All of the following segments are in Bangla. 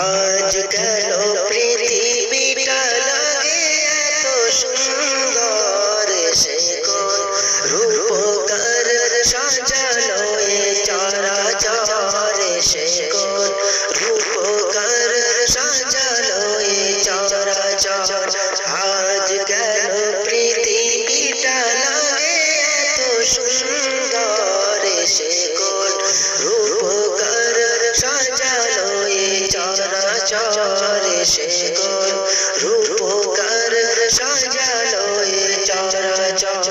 আজ কেন পৃথিবীটা লাগে এত সুন্দর, সে কোন রূপকার সাজালো এ চরাচর, সে কোন রূপকার সাজালো এ চরাচর। আজ কেন পৃথিবীটা লাগে এত সুন্দর, সে কোন রূপকার সাজালো এ চরাচর, সে কোন রূপকার সাজালো এ চরাচর।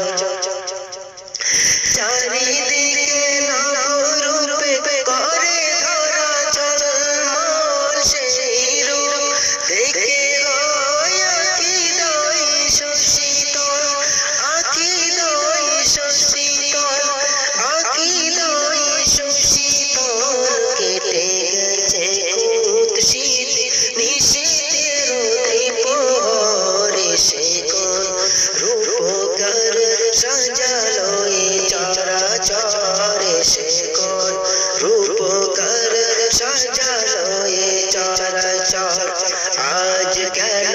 চারিদিকে নবরূপে করে ধরা ঝলমল, সেই রূপ দেখে হয় আঁখি দই শশীতল, আঁখি দই শশীতল, আঁখি দই শশীতল। কেটে গেছে কুৎসিত নিশীথের দ্বীপহরে, সে কোন রূপকার সাজালো এ চরাচর, সে কোন রূপকার সাজালো এ চরাচর। আজ কেন